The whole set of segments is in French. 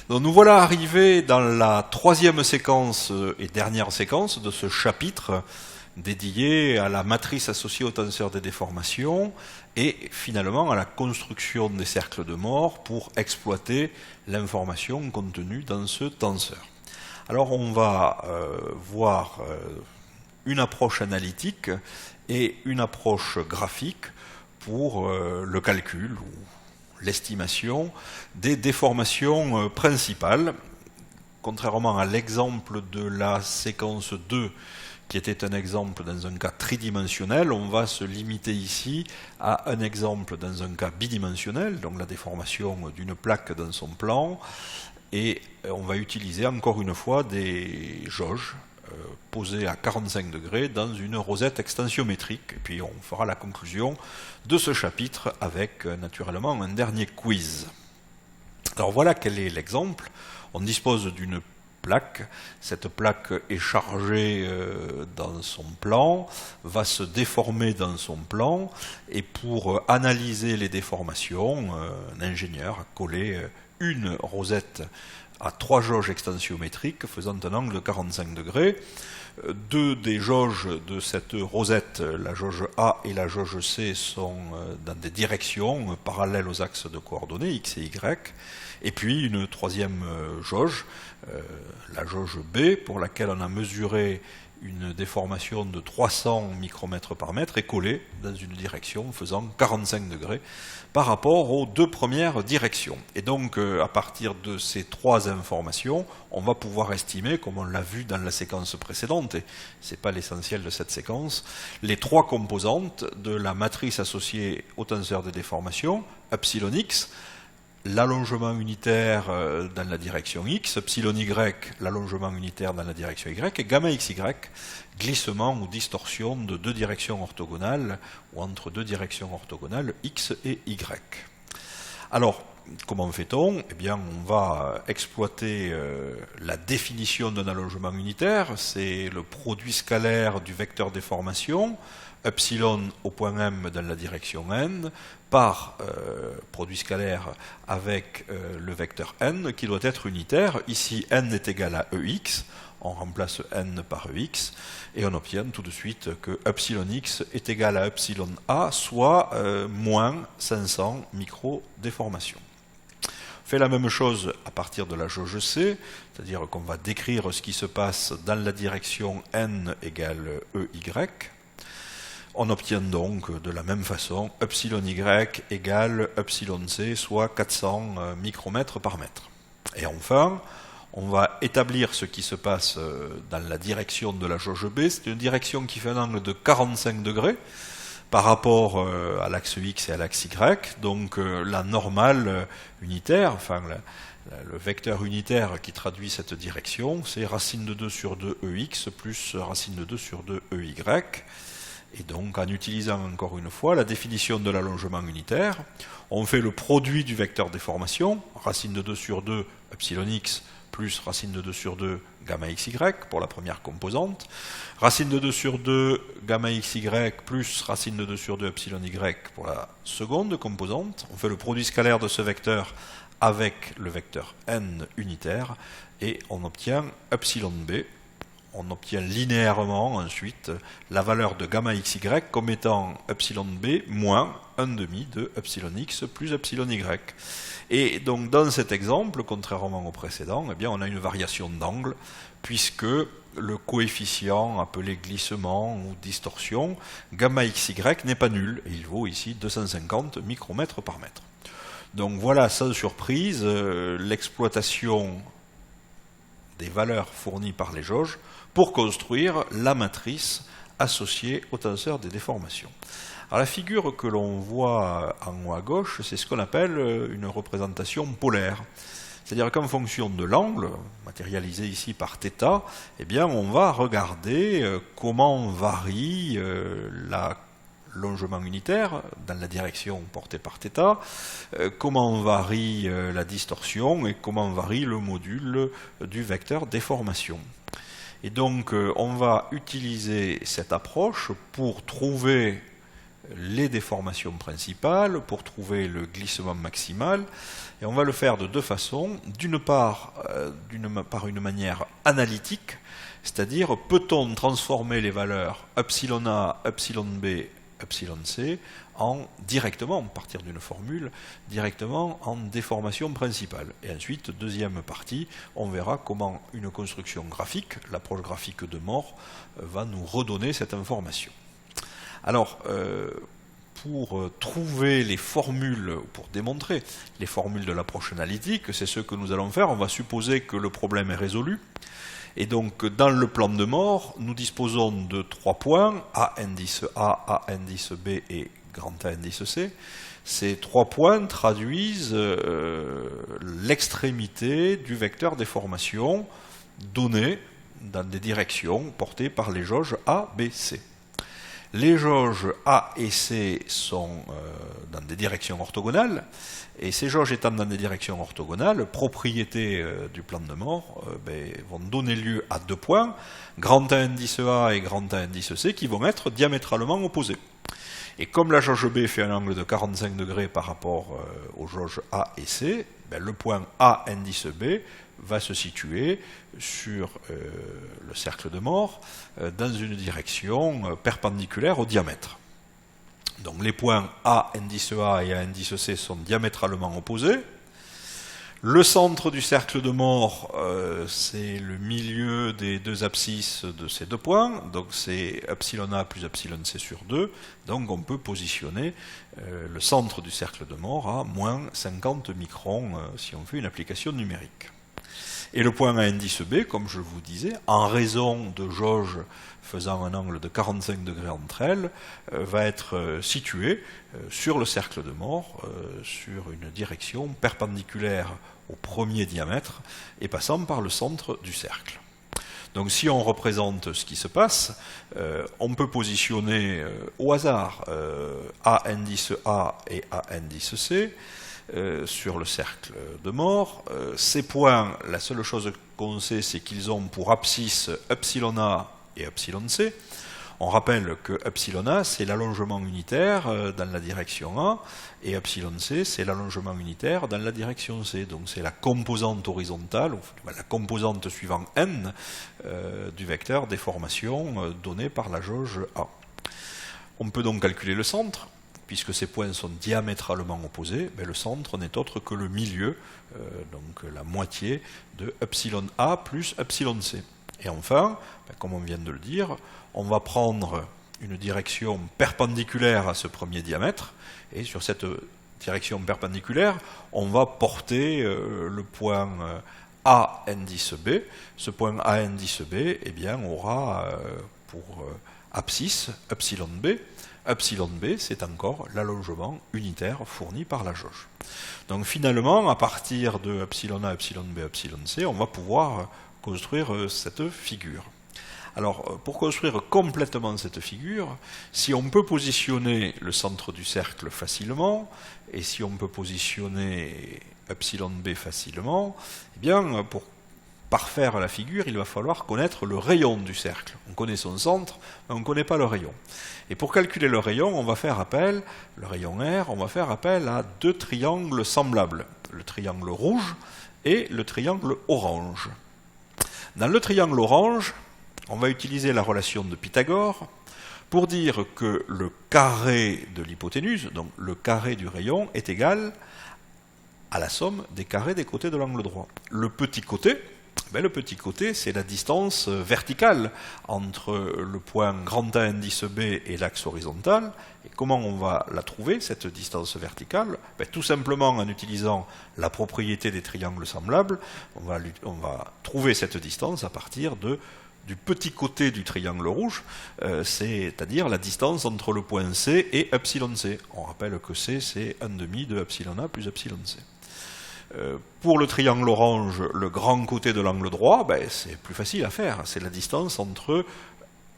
Donc nous voilà arrivés dans la troisième séquence et dernière séquence de ce chapitre dédié à la matrice associée au tenseur des déformations et finalement à la construction des cercles de Moore pour exploiter l'information contenue dans ce tenseur. Alors on va voir une approche analytique et une approche graphique pour le calcul ou l'estimation des déformations principales. Contrairement à l'exemple de la séquence 2, qui était un exemple dans un cas tridimensionnel, on va se limiter ici à un exemple dans un cas bidimensionnel, donc la déformation d'une plaque dans son plan, et on va utiliser encore une fois des jauges posées à 45 degrés dans une rosette extensiométrique. Et puis on fera la conclusion de ce chapitre avec naturellement un dernier quiz. Alors voilà quel est l'exemple. On dispose d'une plaque. Cette plaque est chargée dans son plan, va se déformer dans son plan, et pour analyser les déformations, un ingénieur a collé une rosette à 3 jauges extensiométriques faisant un angle de 45 degrés. Deux des jauges de cette rosette, la jauge A et la jauge C, sont dans des directions parallèles aux axes de coordonnées X et Y. Et puis une troisième jauge, la jauge B, pour laquelle on a mesuré une déformation de 300 micromètres par mètre, est collée dans une direction faisant 45 degrés par rapport aux deux premières directions. Et donc, à partir de ces trois informations, on va pouvoir estimer, comme on l'a vu dans la séquence précédente, et ce n'est pas l'essentiel de cette séquence, les trois composantes de la matrice associée au tenseur des déformations, epsilon x, l'allongement unitaire dans la direction x, epsilon y, l'allongement unitaire dans la direction y, et gamma xy, glissement ou distorsion de deux directions orthogonales, ou entre deux directions orthogonales x et y. Alors, comment fait-on? Eh bien, on va exploiter la définition d'un allongement unitaire, c'est le produit scalaire du vecteur déformation, epsilon au point m dans la direction n, par produit scalaire avec le vecteur n qui doit être unitaire. Ici, n est égal à ex, on remplace n par ex, et on obtient tout de suite que epsilon x est égal à epsilon a, soit moins 500 micro-déformations. On fait la même chose à partir de la jauge C, c'est-à-dire qu'on va décrire ce qui se passe dans la direction n égale ey. On obtient donc de la même façon epsilon y égale epsilon c, soit 400 micromètres par mètre. Et enfin, on va établir ce qui se passe dans la direction de la jauge B. C'est une direction qui fait un angle de 45 degrés par rapport à l'axe x et à l'axe y. Donc la normale unitaire, enfin le vecteur unitaire qui traduit cette direction, c'est racine de 2 sur 2 ex plus racine de 2 sur 2 ey. Et donc, en utilisant encore une fois la définition de l'allongement unitaire, on fait le produit du vecteur déformation, racine de 2 sur 2 epsilon x plus racine de 2 sur 2 gamma xy pour la première composante, racine de 2 sur 2 gamma xy plus racine de 2 sur 2 epsilon y pour la seconde composante. On fait le produit scalaire de ce vecteur avec le vecteur n unitaire et on obtient epsilon b. On obtient linéairement ensuite la valeur de gamma xy comme étant epsilon b moins 1,5 de epsilon x plus epsilon y. Et donc dans cet exemple, contrairement au précédent, eh bien, on a une variation d'angle puisque le coefficient appelé glissement ou distorsion, gamma xy n'est pas nul et il vaut ici 250 micromètres par mètre. Donc voilà sans surprise l'exploitation des valeurs fournies par les jauges pour construire la matrice associée au tenseur des déformations. Alors la figure que l'on voit en haut à gauche, c'est ce qu'on appelle une représentation polaire. C'est-à-dire qu'en fonction de l'angle, matérialisé ici par θ, eh bien on va regarder comment varie l'allongement unitaire dans la direction portée par θ, comment varie la distorsion et comment varie le module du vecteur déformation. Et donc on va utiliser cette approche pour trouver les déformations principales pour trouver le glissement maximal. Et on va le faire de deux façons. D'une part, par une manière analytique, c'est-à-dire peut-on transformer les valeurs epsilon A, epsilon B, epsilon C directement, à partir d'une formule, directement en déformation principale. Et ensuite, deuxième partie, on verra comment une construction graphique, l'approche graphique de Moore, va nous redonner cette information. Alors, pour trouver les formules, pour démontrer les formules de l'approche analytique, c'est ce que nous allons faire. On va supposer que le problème est résolu. Et donc, dans le plan de Moore, nous disposons de 3 points, A indice A, A indice B et grand A indice C. Ces 3 points traduisent l'extrémité du vecteur déformation donné dans des directions portées par les jauges A, B, C. Les jauges A et C sont dans des directions orthogonales, et ces jauges étant dans des directions orthogonales, propriétés du plan de Moore, vont donner lieu à 2 points, grand A indice A et grand A indice C, qui vont être diamétralement opposés. Et comme la jauge B fait un angle de 45 degrés par rapport aux jauges A et C, le point A indice B va se situer sur le cercle de Moore dans une direction perpendiculaire au diamètre. Donc les points A indice A et A indice C sont diamétralement opposés. Le centre du cercle de Moore, c'est le milieu des deux abscisses de ces 2 points, donc c'est epsilon A plus epsilon C sur 2, donc on peut positionner le centre du cercle de Moore à moins 50 microns si on fait une application numérique. Et le point A indice B, comme je vous disais, en raison de jauges faisant un angle de 45 degrés entre elles, va être situé sur le cercle de Moore, sur une direction perpendiculaire au premier diamètre et passant par le centre du cercle. Donc si on représente ce qui se passe, on peut positionner au hasard A indice A et A indice C, sur le cercle de Moore. Ces points, la seule chose qu'on sait, c'est qu'ils ont pour abscisse epsilon A et epsilon C. On rappelle que epsilon A, c'est l'allongement unitaire dans la direction A, et epsilon C, c'est l'allongement unitaire dans la direction C. Donc c'est la composante horizontale, la composante suivant n du vecteur déformation donné par la jauge A. On peut donc calculer le centre. Puisque ces points sont diamétralement opposés, le centre n'est autre que le milieu, donc la moitié de epsilon A plus epsilon C. Et enfin, comme on vient de le dire, on va prendre une direction perpendiculaire à ce premier diamètre, et sur cette direction perpendiculaire, on va porter le point A indice B. Ce point A indice B, aura pour abscisse epsilon B. Epsilon B, c'est encore l'allongement unitaire fourni par la jauge. Donc finalement, à partir de epsilon A, epsilon B, epsilon C, on va pouvoir construire cette figure. Alors, pour construire complètement cette figure, si on peut positionner le centre du cercle facilement, et si on peut positionner epsilon B facilement, pour parfaire la figure, il va falloir connaître le rayon du cercle. On connaît son centre, mais on ne connaît pas le rayon. Et pour calculer le rayon, on va faire appel, le rayon R, on va faire appel à 2 triangles semblables, le triangle rouge et le triangle orange. Dans le triangle orange, on va utiliser la relation de Pythagore pour dire que le carré de l'hypoténuse, donc le carré du rayon, est égal à la somme des carrés des côtés de l'angle droit. Le petit côté, c'est la distance verticale entre le point grand A indice B et l'axe horizontal. Et comment on va la trouver, cette distance verticale? Tout simplement en utilisant la propriété des triangles semblables, on va trouver cette distance à partir du petit côté du triangle rouge, c'est-à-dire la distance entre le point C et epsilon C. On rappelle que C, c'est 1/2 de epsilon A plus epsilon C. Pour le triangle orange, le grand côté de l'angle droit, c'est plus facile à faire. C'est la distance entre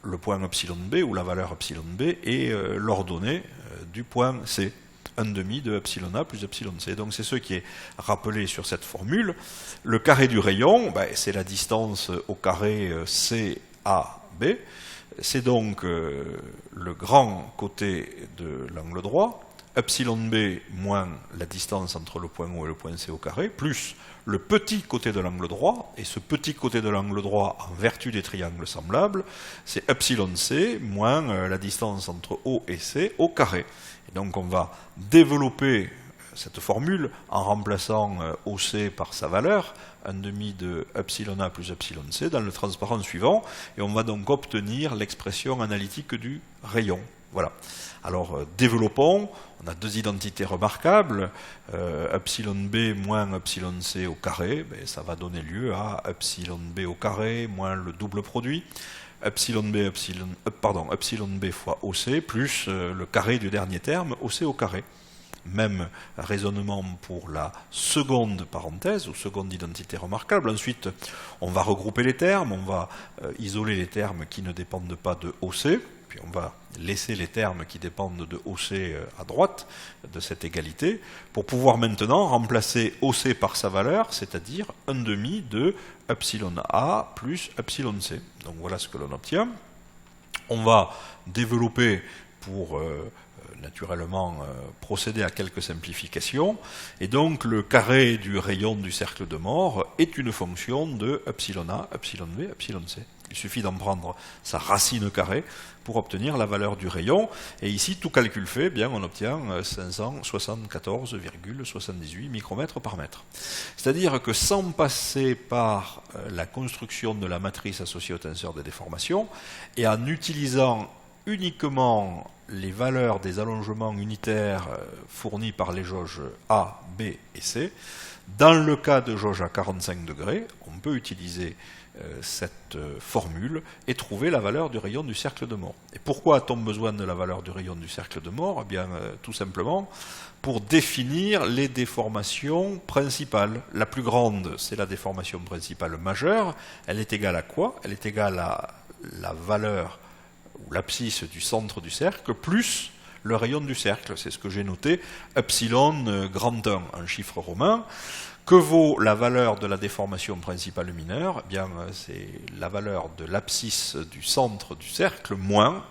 le point epsilon B, ou la valeur epsilon B, et l'ordonnée du point C. 1/2 de epsilon A plus epsilon C. Donc c'est ce qui est rappelé sur cette formule. Le carré du rayon, c'est la distance au carré CAB. c'est donc le grand côté de l'angle droit, epsilon b moins la distance entre le point O et le point C au carré, plus le petit côté de l'angle droit, et ce petit côté de l'angle droit, en vertu des triangles semblables, c'est epsilon c moins la distance entre O et C au carré. Et donc on va développer cette formule en remplaçant OC par sa valeur, 1/2 de epsilon A plus epsilon C, dans le transparent suivant, et on va donc obtenir l'expression analytique du rayon. Voilà. Alors, développons. On a deux identités remarquables. Epsilon B moins epsilon C au carré, ben, ça va donner lieu à epsilon B au carré moins le double produit. Epsilon B fois OC plus le carré du dernier terme, OC au carré. Même raisonnement pour la seconde parenthèse, ou seconde identité remarquable. Ensuite, on va regrouper les termes, on va isoler les termes qui ne dépendent pas de OC, puis on va laisser les termes qui dépendent de OC à droite de cette égalité, pour pouvoir maintenant remplacer OC par sa valeur, c'est-à-dire 1/2 de epsilon A plus epsilon C. Donc voilà ce que l'on obtient. On va développer pour naturellement procéder à quelques simplifications, et donc le carré du rayon du cercle de Moore est une fonction de epsilon A, epsilon B, epsilon C. Il suffit d'en prendre sa racine carrée pour obtenir la valeur du rayon, et ici, tout calcul fait, eh bien, on obtient 574,78 micromètres par mètre. C'est-à-dire que sans passer par la construction de la matrice associée au tenseur des déformations, et en utilisant uniquement les valeurs des allongements unitaires fournis par les jauges A, B et C, dans le cas de jauge à 45 degrés, on peut utiliser cette formule et trouver la valeur du rayon du cercle de Moore. Et pourquoi a-t-on besoin de la valeur du rayon du cercle de Moore? Eh bien, tout simplement pour définir les déformations principales. La plus grande, c'est la déformation principale majeure. Elle est égale à quoi? Elle est égale à la valeur ou l'abscisse du centre du cercle, plus le rayon du cercle. C'est ce que j'ai noté, epsilon grand 1 en chiffre romain. Que vaut la valeur de la déformation principale mineure? Eh bien, c'est la valeur de l'abscisse du centre du cercle moins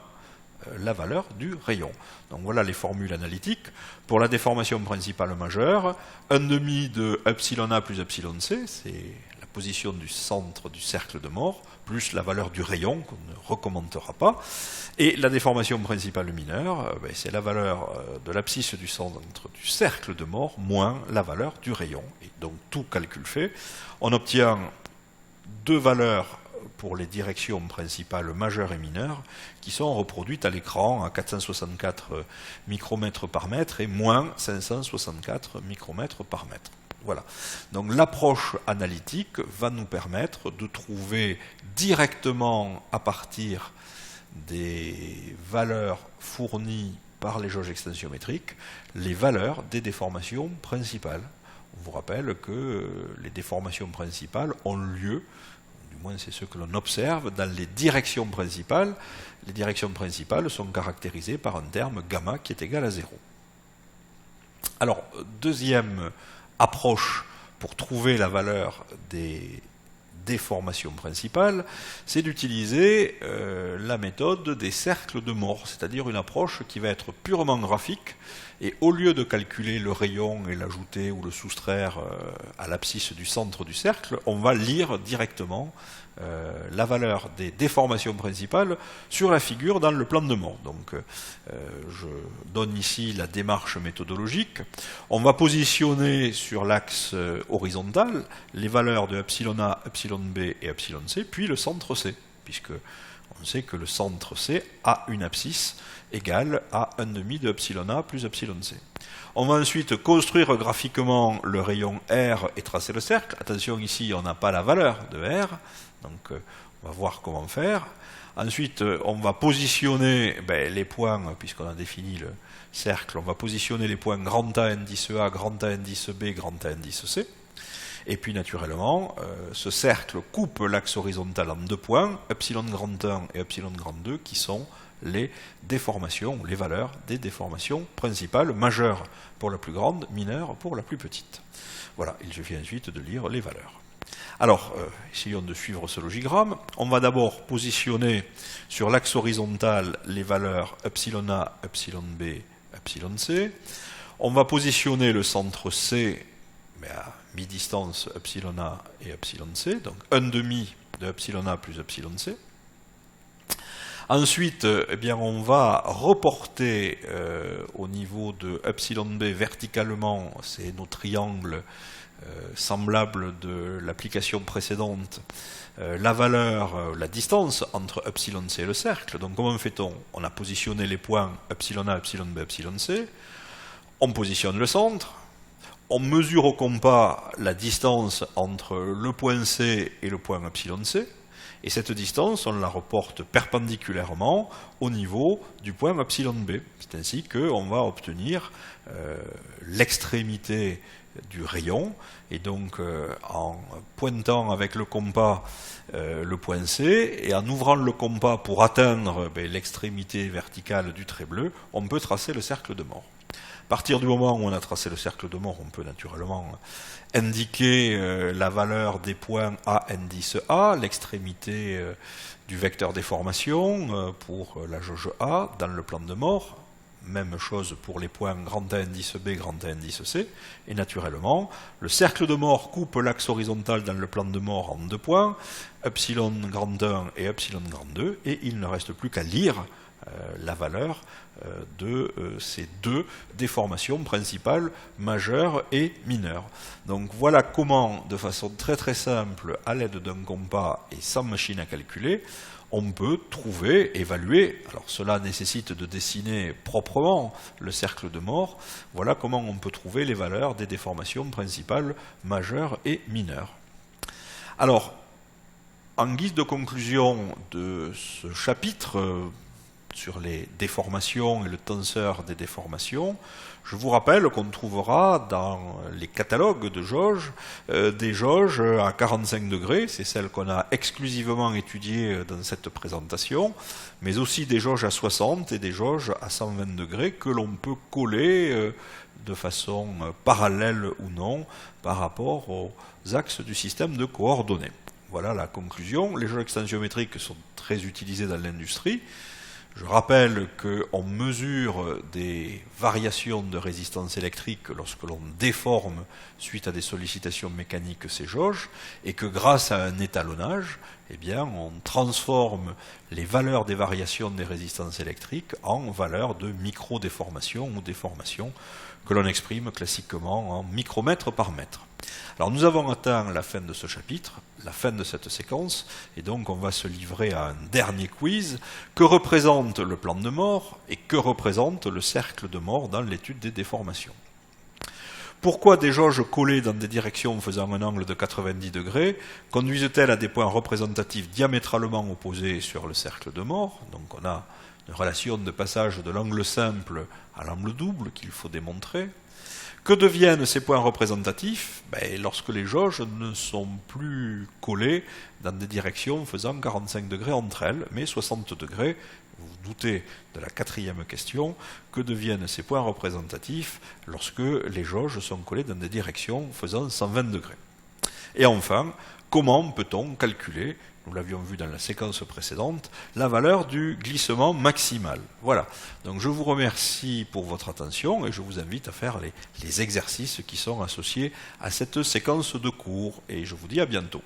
la valeur du rayon. Donc voilà les formules analytiques. Pour la déformation principale majeure, 1/2 de epsilon A plus epsilon C, c'est la position du centre du cercle de Moore, plus la valeur du rayon, qu'on ne recommentera pas. Et la déformation principale mineure, c'est la valeur de l'abscisse du centre du cercle de Moore, moins la valeur du rayon. Et donc tout calcul fait, on obtient deux valeurs pour les directions principales majeures et mineures, qui sont reproduites à l'écran à 464 micromètres par mètre et moins 564 micromètres par mètre. Voilà. Donc l'approche analytique va nous permettre de trouver directement à partir des valeurs fournies par les jauges extensiométriques les valeurs des déformations principales. On vous rappelle que les déformations principales ont lieu, du moins c'est ce que l'on observe, dans les directions principales. Les directions principales sont caractérisées par un terme gamma qui est égal à 0. Alors, deuxième approche pour trouver la valeur des déformations principales, c'est d'utiliser la méthode des cercles de Moore, c'est-à-dire une approche qui va être purement graphique, et au lieu de calculer le rayon et l'ajouter ou le soustraire à l'abscisse du centre du cercle, on va lire directement la valeur des déformations principales sur la figure dans le plan de Moore. Donc je donne ici la démarche méthodologique. On va positionner sur l'axe horizontal les valeurs de epsilon A, epsilon B et epsilon C, puis le centre C, puisque on sait que le centre C a une abscisse égale à 1/2 de epsilon A plus epsilon C. On va ensuite construire graphiquement le rayon R et tracer le cercle. Attention, ici, on n'a pas la valeur de R, donc on va voir comment faire. Ensuite, on va positionner les points, puisqu'on a défini le cercle, on va positionner les points grand A indice A, grand A indice B, grand A indice C. Et puis naturellement, ce cercle coupe l'axe horizontal en deux points, epsilon grand 1 et epsilon grand 2, qui sont les déformations, les valeurs des déformations principales, majeures pour la plus grande, mineures pour la plus petite. Voilà, il suffit ensuite de lire les valeurs. Alors, essayons de suivre ce logigramme. On va d'abord positionner sur l'axe horizontal les valeurs epsilon A, epsilon B, epsilon C. On va positionner le centre C mais à mi-distance epsilon A et epsilon C, donc 1,5 de epsilon A plus epsilon C. Ensuite, eh bien, on va reporter au niveau de epsilon B verticalement, c'est nos triangles semblables de l'application précédente, la valeur, la distance entre epsilon C et le cercle. Donc comment fait-on? On a positionné les points epsilon A, epsilon B, epsilon C, on positionne le centre, on mesure au compas la distance entre le point C et le point epsilon C, et cette distance, on la reporte perpendiculairement au niveau du point epsilon B. C'est ainsi qu'on va obtenir l'extrémité du rayon, et donc en pointant avec le compas le point C, et en ouvrant le compas pour atteindre l'extrémité verticale du trait bleu, on peut tracer le cercle de Moore. À partir du moment où on a tracé le cercle de Moore, on peut naturellement indiquer la valeur des points A indice A, l'extrémité du vecteur déformation pour la jauge A dans le plan de Moore. Même chose pour les points grand A indice B, grand A indice C. Et naturellement, le cercle de Moore coupe l'axe horizontal dans le plan de Moore en 2 points, epsilon grand 1 et epsilon grand 2, et il ne reste plus qu'à lire la valeur de ces 2 déformations principales, majeures et mineures. Donc voilà comment, de façon très très simple, à l'aide d'un compas et sans machine à calculer, on peut trouver, évaluer, alors cela nécessite de dessiner proprement le cercle de Moore, voilà comment on peut trouver les valeurs des déformations principales, majeures et mineures. Alors, en guise de conclusion de ce chapitre, sur les déformations et le tenseur des déformations, je vous rappelle qu'on trouvera dans les catalogues de jauges des jauges à 45 degrés, c'est celle qu'on a exclusivement étudiée dans cette présentation, mais aussi des jauges à 60 et des jauges à 120 degrés que l'on peut coller de façon parallèle ou non par rapport aux axes du système de coordonnées. Voilà la conclusion. Les jauges extensiomètriques sont très utilisées dans l'industrie. Je rappelle qu'on mesure des variations de résistance électrique lorsque l'on déforme suite à des sollicitations mécaniques ces jauges, et que grâce à un étalonnage, eh bien, on transforme les valeurs des variations des résistances électriques en valeurs de micro-déformation ou déformation que l'on exprime classiquement en micromètres par mètre. Alors nous avons atteint la fin de ce chapitre, la fin de cette séquence, et donc on va se livrer à un dernier quiz. Que représente le plan de Moore et que représente le cercle de Moore dans l'étude des déformations? Pourquoi des jauges collées dans des directions faisant un angle de 90 degrés conduisent-elles à des points représentatifs diamétralement opposés sur le cercle de Moore? Donc on a une relation de passage de l'angle simple à l'angle double qu'il faut démontrer. Que deviennent ces points représentatifs? Lorsque les jauges ne sont plus collées dans des directions faisant 45 degrés entre elles, mais 60 degrés. Vous vous doutez de la 4e question. Que deviennent ces points représentatifs lorsque les jauges sont collées dans des directions faisant 120 degrés? Et enfin, comment peut-on calculer, nous l'avions vu dans la séquence précédente, la valeur du glissement maximal? Voilà. Donc je vous remercie pour votre attention et je vous invite à faire les exercices qui sont associés à cette séquence de cours. Et je vous dis à bientôt.